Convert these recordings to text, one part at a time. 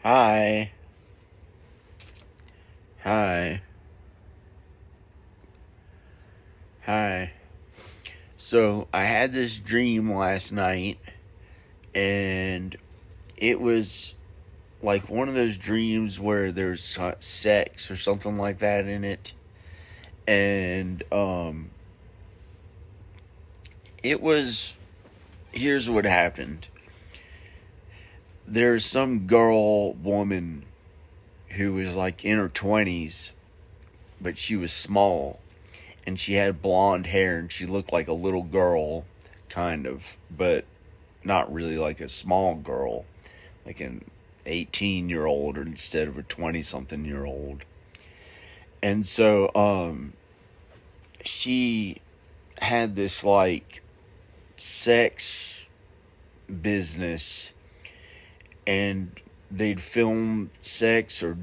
Hi. Hi. Hi. So, I had this dream last night, and it was like one of those dreams where there's sex or something like that in it. And, it was. Here's what happened. There's some woman, who was like in her 20s, but she was small. And she had blonde hair, and she looked like a little girl, kind of, but not really like a small girl, like an 18-year-old instead of a 20 something year old. And so she had this like sex business, and they'd film sex or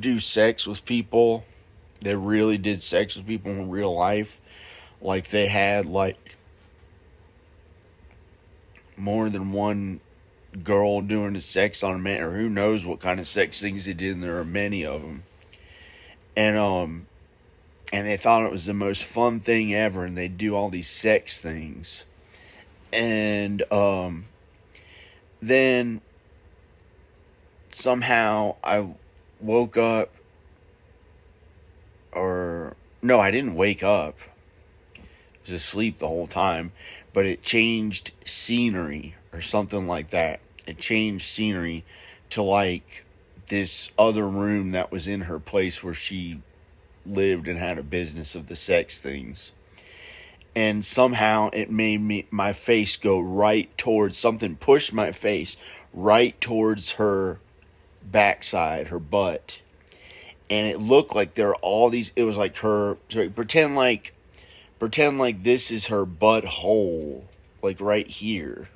do sex with people. They really did sex with people in real life. Like they had like more than one girl doing the sex on a man, or who knows what kind of sex things they did, and there are many of them. And they thought it was the most fun thing ever, and they'd do all these sex things. And then somehow I woke up, or no, I didn't wake up. I was asleep the whole time, but it changed scenery or something like that. It changed scenery to like this other room that was in her place where she lived and had a business of the sex things. And somehow it made my face go right towards something, pushed my face right towards her backside, her butt. And it looked like there were all these, it was like her, sorry, pretend like this is her butthole, like right here.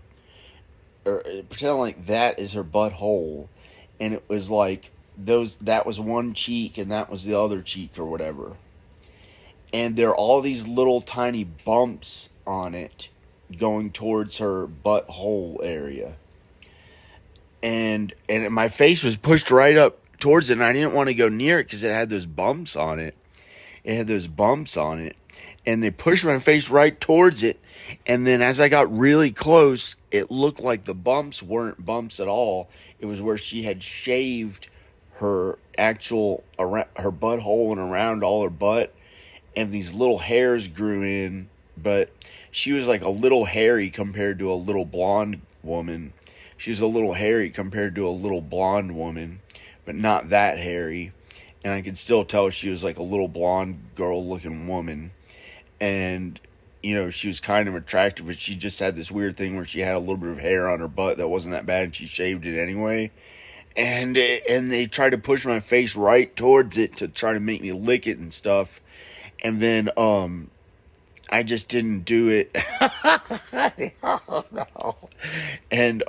Or pretend like that is her butthole. And it was like that was one cheek and that was the other cheek or whatever. And there are all these little tiny bumps on it going towards her butthole area. And my face was pushed right up towards it, and I didn't want to go near it because it had those bumps on it. It had those bumps on it, and they pushed my face right towards it. And then as I got really close, it looked like the bumps weren't bumps at all. It was where she had shaved her actual her butthole and around all her butt, and these little hairs grew in, but she was like a little hairy compared to a little blonde woman. She was a little hairy compared to a little blonde woman, but not that hairy. And I could still tell she was like a little blonde girl looking woman. And, she was kind of attractive, but she just had this weird thing where she had a little bit of hair on her butt that wasn't that bad, and she shaved it anyway. And they tried to push my face right towards it to try to make me lick it and stuff. And then I just didn't do it. Oh no. And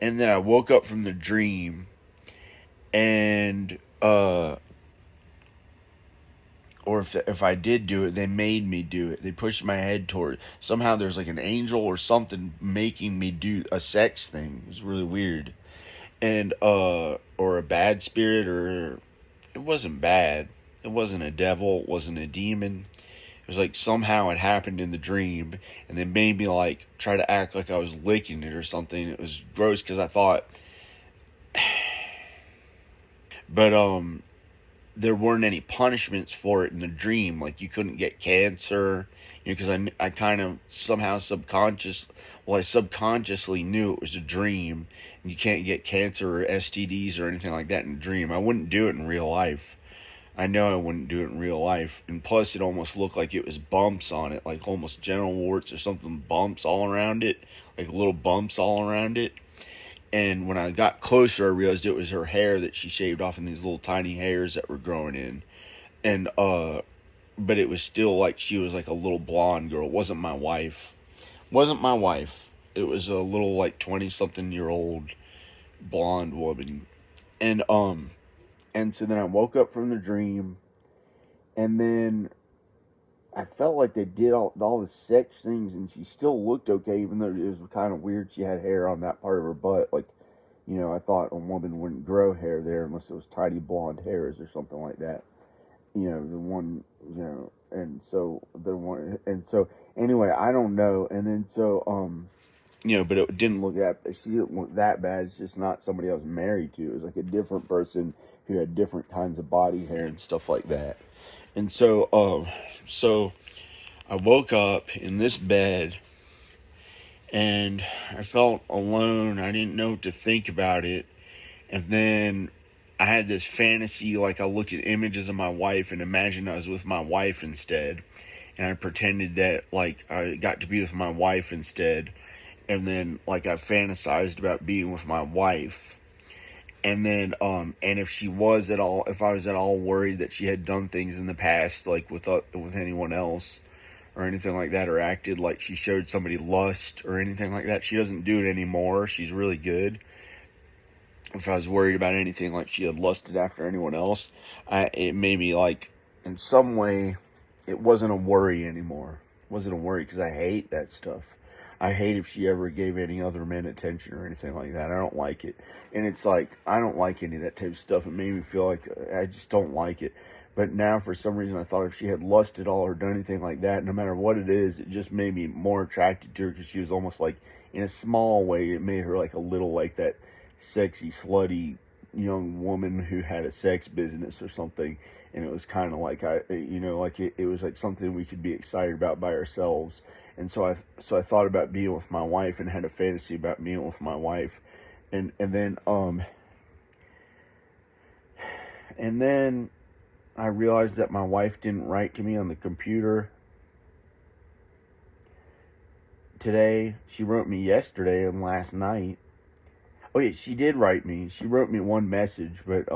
then I woke up from the dream, and or if I did do it, they made me do it. They pushed my head toward, somehow there's like an angel or something making me do a sex thing. It was really weird. And or a bad spirit, or it wasn't bad. It wasn't a devil, it wasn't a demon. It was like somehow it happened in the dream, and they made me like try to act like I was licking it or something. It was gross because I thought, but there weren't any punishments for it in the dream. Like you couldn't get cancer, because I kind of somehow I subconsciously knew it was a dream, and you can't get cancer or STDs or anything like that in a dream. I wouldn't do it in real life. I know I wouldn't do it in real life. And plus, it almost looked like it was bumps on it, like almost genital warts or something, bumps all around it, like little bumps all around it. And when I got closer, I realized it was her hair that she shaved off, and these little tiny hairs that were growing in. And, but it was still like she was like a little blonde girl. It wasn't my wife. Wasn't my wife. It was a little like 20 something year old blonde woman. And, and so then I woke up from the dream, and then I felt like they did all the sex things, and she still looked okay, even though it was kind of weird. She had hair on that part of her butt, like, You know, I thought a woman wouldn't grow hair there unless it was tiny blonde hairs or something like that. You know, the one, you know, and so the one, and so anyway, I don't know. And then so, you know, but it didn't look that, she didn't look that bad. It's just not somebody I was married to. It was like a different person who had different kinds of body hair and stuff like that. And so I woke up in this bed and I felt alone. I didn't know what to think about it. And then I had this fantasy, like I looked at images of my wife and imagined I was with my wife instead. And I pretended that, like, I got to be with my wife instead. And then, like, I fantasized about being with my wife. And then, and if she was at all, if I was at all worried that she had done things in the past, like with anyone else or anything like that, or acted like she showed somebody lust or anything like that, she doesn't do it anymore. She's really good. If I was worried about anything like she had lusted after anyone else, it made me, like, in some way, it wasn't a worry anymore. It wasn't a worry because I hate that stuff. I hate if she ever gave any other men attention or anything like that. I don't like it. And it's like, I don't like any of that type of stuff. It made me feel like I just don't like it. But now, for some reason, I thought if she had lusted all or done anything like that, no matter what it is, it just made me more attracted to her because she was almost like, in a small way, it made her like a little like that sexy, slutty young woman who had a sex business or something. And it was kind of like, it was like something we could be excited about by ourselves. And so I thought about being with my wife and had a fantasy about being with my wife. And then I realized that my wife didn't write to me on the computer today. She wrote me yesterday and last night. Oh yeah, she did write me. She wrote me one message, but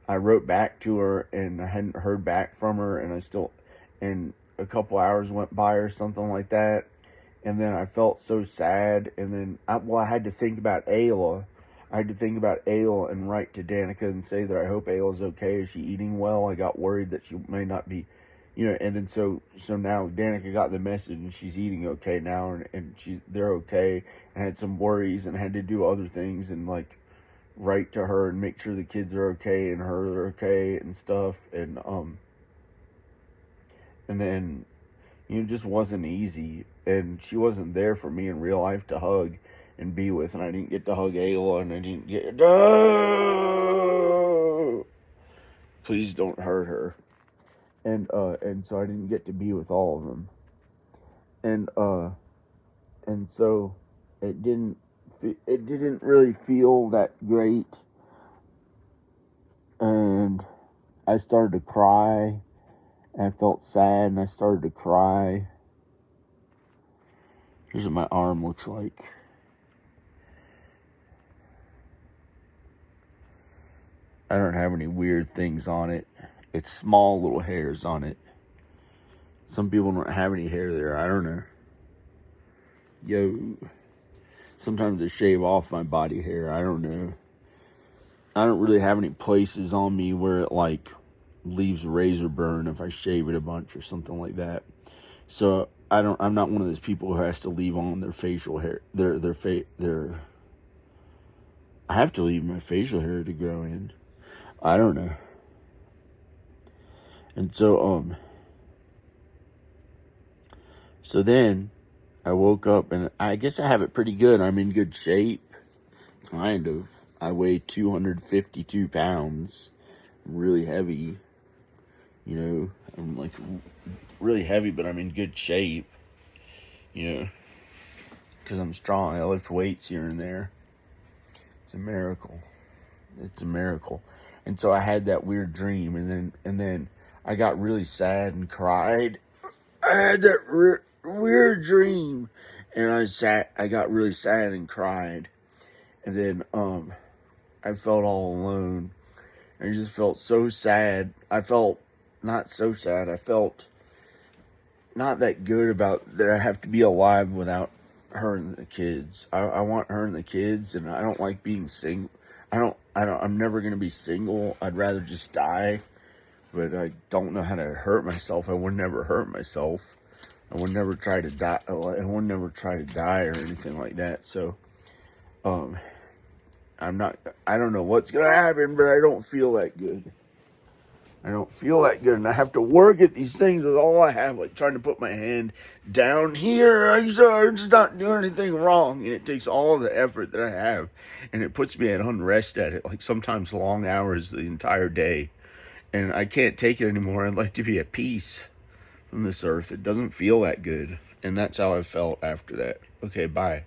I wrote back to her and I hadn't heard back from her, and a couple hours went by or something like that, and then I felt so sad, and then I had to think about Ayla. I had to think about Ayla and write to Danica and say that I hope Ayla's okay. Is she eating well? I got worried that she may not be, and then so now Danica got the message and she's eating okay now, and they're okay, and I had some worries and had to do other things and like write to her and make sure the kids are okay and her are okay and stuff, and then, it just wasn't easy, and she wasn't there for me in real life to hug and be with, and I didn't get to hug Ayla, and I didn't get, no! Please don't hurt her, and so I didn't get to be with all of them, and so it didn't really feel that great, and I started to cry. I felt sad, and I started to cry. Here's what my arm looks like. I don't have any weird things on it. It's small little hairs on it. Some people don't have any hair there. I don't know. Yo. Sometimes I shave off my body hair. I don't know. I don't really have any places on me where it, like, leaves razor burn if I shave it a bunch or something like that. So I'm not one of those people who has to leave on their facial hair, I have to leave my facial hair to grow in. I don't know. And so then I woke up, and I guess I have it pretty good. I'm in good shape, kind of. I weigh 252 pounds. I'm really heavy. I'm like really heavy, but I'm in good shape, because I'm strong. I lift weights here and there. It's a miracle. It's a miracle. And so I had that weird dream, and then I got really sad and cried. I had that weird dream, and I got really sad and cried, and then I felt all alone. I just felt so sad. I felt not so sad. I felt not that good about that I have to be alive without her and the kids. I want her and the kids, and I don't like being single. I'm never going to be single. I'd rather just die, but I don't know how to hurt myself. I would never hurt myself. I would never try to die. I would never try to die or anything like that. So, I don't know what's going to happen, but I don't feel that good. I don't feel that good, and I have to work at these things with all I have, like trying to put my hand down here. I'm just not doing anything wrong, and it takes all the effort that I have, and it puts me at unrest at it, like sometimes long hours the entire day, and I can't take it anymore. I'd like to be at peace from this earth. It doesn't feel that good, and that's how I felt after that. Okay, bye.